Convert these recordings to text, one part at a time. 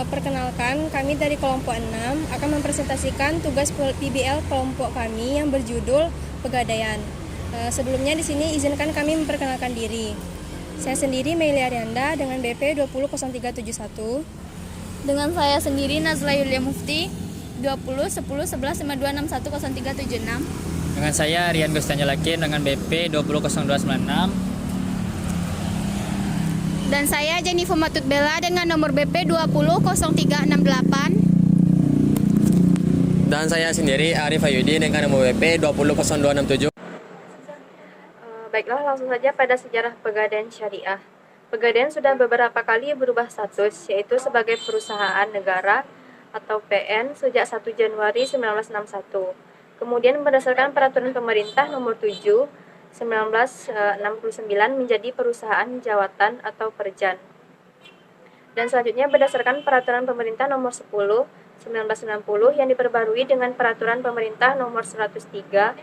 Perkenalkan, kami dari kelompok 6 akan mempresentasikan tugas PBL kelompok kami yang berjudul Pegadaian. Sebelumnya di sini izinkan kami memperkenalkan diri. Saya sendiri Meili Arianda dengan BP 200371. Dengan saya sendiri Nazla Yulia Mufti 20 10 11 5261 0376. Dengan saya Rian Gustanya Lakin dengan BP 200296. Dan saya Jennifer Matut Bella dengan nomor BP 200368. Dan saya sendiri Arif Ayudi dengan nomor BP 2000267. Baiklah, langsung saja pada sejarah Pegadaian Syariah. Pegadaian sudah beberapa kali berubah status, yaitu sebagai perusahaan negara atau PN sejak 1 Januari 1961. Kemudian berdasarkan peraturan pemerintah nomor 7 1969 menjadi perusahaan jawatan atau perjan. Dan selanjutnya berdasarkan peraturan pemerintah nomor 10 1990 yang diperbarui dengan peraturan pemerintah nomor 103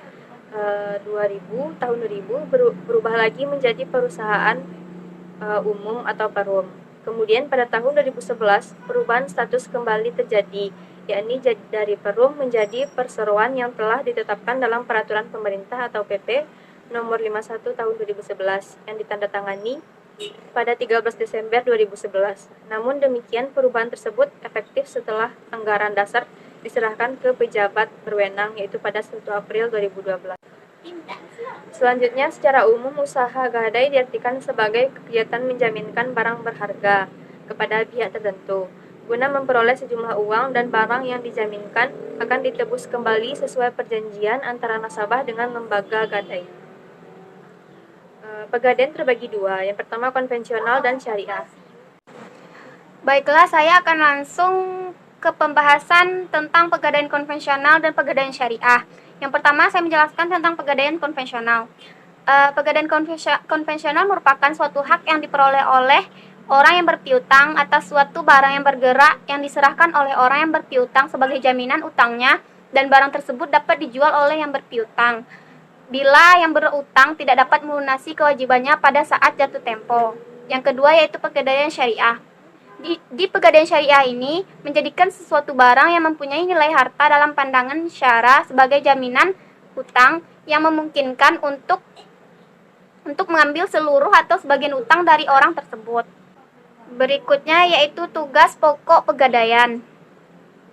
tahun 2000 berubah lagi menjadi perusahaan umum atau perum. Kemudian pada tahun 2011 perubahan status kembali terjadi, yakni dari perum menjadi perseroan yang telah ditetapkan dalam peraturan pemerintah atau PP nomor 51 tahun 2011 yang ditandatangani pada 13 Desember 2011. Namun demikian perubahan tersebut efektif setelah anggaran dasar diserahkan ke pejabat berwenang, yaitu pada 1 April 2012. Selanjutnya, secara umum usaha gadai diartikan sebagai kegiatan menjaminkan barang berharga kepada pihak tertentu guna memperoleh sejumlah uang, dan barang yang dijaminkan akan ditebus kembali sesuai perjanjian antara nasabah dengan lembaga gadai. Pegadaian terbagi dua, yang pertama konvensional dan syariah. Baiklah, saya akan langsung ke pembahasan tentang pegadaian konvensional dan pegadaian syariah. Yang pertama, saya menjelaskan tentang pegadaian konvensional. Pegadaian konvensional merupakan suatu hak yang diperoleh oleh orang yang berpiutang atas suatu barang yang bergerak yang diserahkan oleh orang yang berpiutang sebagai jaminan utangnya, dan barang tersebut dapat dijual oleh yang berpiutang bila yang berutang tidak dapat melunasi kewajibannya pada saat jatuh tempo. Yang kedua yaitu pegadaian syariah. Di pegadaian syariah ini menjadikan sesuatu barang yang mempunyai nilai harta dalam pandangan syara sebagai jaminan hutang yang memungkinkan untuk mengambil seluruh atau sebagian utang dari orang tersebut. Berikutnya yaitu tugas pokok pegadaian.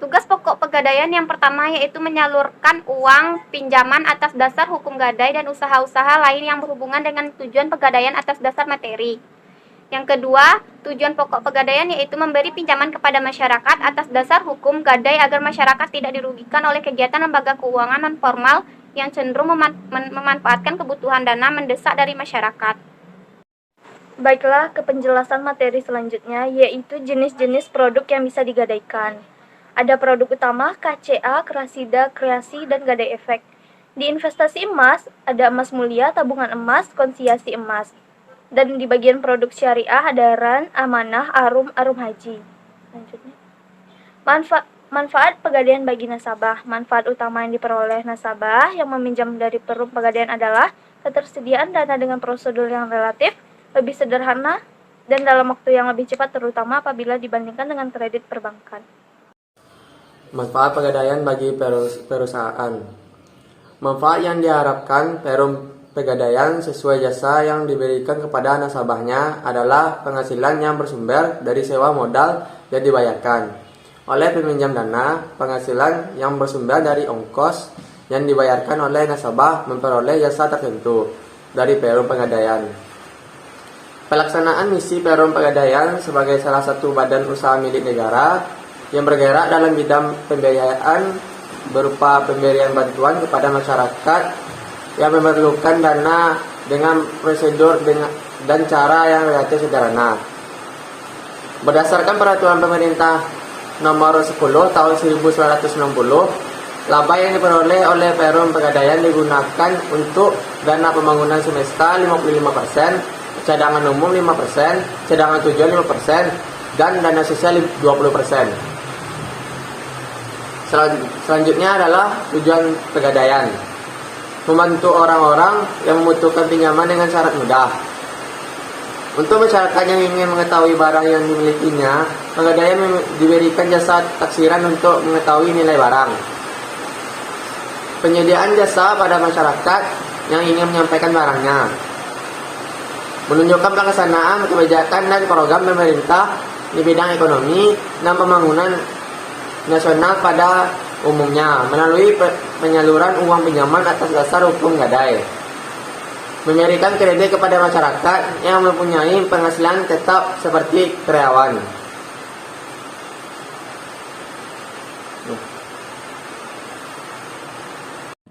Tugas pokok pegadaian yang pertama yaitu menyalurkan uang pinjaman atas dasar hukum gadai dan usaha-usaha lain yang berhubungan dengan tujuan pegadaian atas dasar materi. Yang kedua, tujuan pokok pegadaian yaitu memberi pinjaman kepada masyarakat atas dasar hukum gadai agar masyarakat tidak dirugikan oleh kegiatan lembaga keuangan non-formal yang cenderung memanfaatkan kebutuhan dana mendesak dari masyarakat. Baiklah, ke penjelasan materi selanjutnya, yaitu jenis-jenis produk yang bisa digadaikan. Ada produk utama, KCA, Krasida, Kreasi, dan gadai efek. Di investasi emas, ada emas mulia, tabungan emas, konsiasi emas. Dan di bagian produk syariah ada RAN, amanah, arum haji. Lanjutnya. Manfaat pegadaian bagi nasabah. Manfaat utama yang diperoleh nasabah yang meminjam dari perum pegadaian adalah ketersediaan dana dengan prosedur yang relatif lebih sederhana dan dalam waktu yang lebih cepat, terutama apabila dibandingkan dengan kredit perbankan. Manfaat pegadaian bagi perusahaan. Manfaat yang diharapkan perum pegadaian sesuai jasa yang diberikan kepada nasabahnya adalah penghasilan yang bersumber dari sewa modal yang dibayarkan oleh peminjam dana, penghasilan yang bersumber dari ongkos yang dibayarkan oleh nasabah memperoleh jasa tertentu dari perum pegadaian. Pelaksanaan misi perum pegadaian sebagai salah satu badan usaha milik negara yang bergerak dalam bidang pembiayaan berupa pemberian bantuan kepada masyarakat yang memerlukan dana dengan prosedur dan cara yang relatif sederhana. Berdasarkan peraturan pemerintah nomor 10 tahun 1960, laba yang diperoleh oleh perum pegadaian digunakan untuk dana pembangunan semesta 55%, cadangan umum 5%, cadangan tujuan 5%, dan dana sosial 20%. Selanjutnya adalah tujuan pegadaian. Membantu orang-orang yang membutuhkan pinjaman dengan syarat mudah. Untuk masyarakat yang ingin mengetahui barang yang dimilikinya, Pegadaian diberikan jasa taksiran untuk mengetahui nilai barang. Penyediaan jasa pada masyarakat yang ingin menyampaikan barangnya. Menunjukkan pelaksanaan kebijakan dan program pemerintah di bidang ekonomi dan pembangunan nasional pada umumnya melalui penyaluran uang pinjaman atas dasar hukum gadai. Memberikan kredit kepada masyarakat yang mempunyai penghasilan tetap seperti karyawan.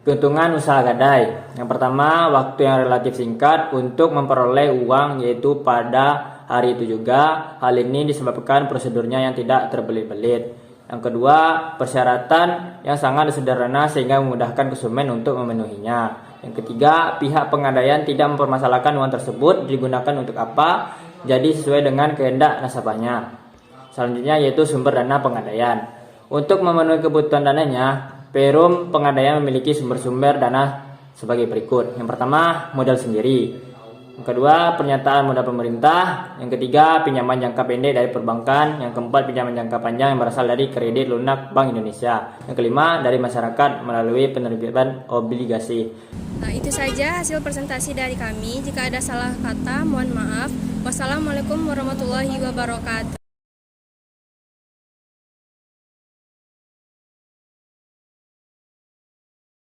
Keuntungan usaha gadai. Yang pertama, waktu yang relatif singkat untuk memperoleh uang, yaitu pada hari itu juga. Hal ini disebabkan prosedurnya yang tidak terbelit-belit. Yang kedua, persyaratan yang sangat sederhana sehingga memudahkan konsumen untuk memenuhinya. Yang ketiga, pihak pengadaian tidak mempermasalahkan uang tersebut digunakan untuk apa, jadi sesuai dengan kehendak nasabahnya. Selanjutnya yaitu sumber dana pengadaian. Untuk memenuhi kebutuhan dananya, Perum Pengadaian memiliki sumber-sumber dana sebagai berikut. Yang pertama, modal sendiri. Yang kedua, pernyataan modal pemerintah. Yang ketiga, pinjaman jangka pendek dari perbankan. Yang keempat, pinjaman jangka panjang yang berasal dari kredit lunak Bank Indonesia. Yang kelima, dari masyarakat melalui penerbitan obligasi. Nah, itu saja hasil presentasi dari kami. Jika ada salah kata, mohon maaf. Wassalamualaikum warahmatullahi wabarakatuh.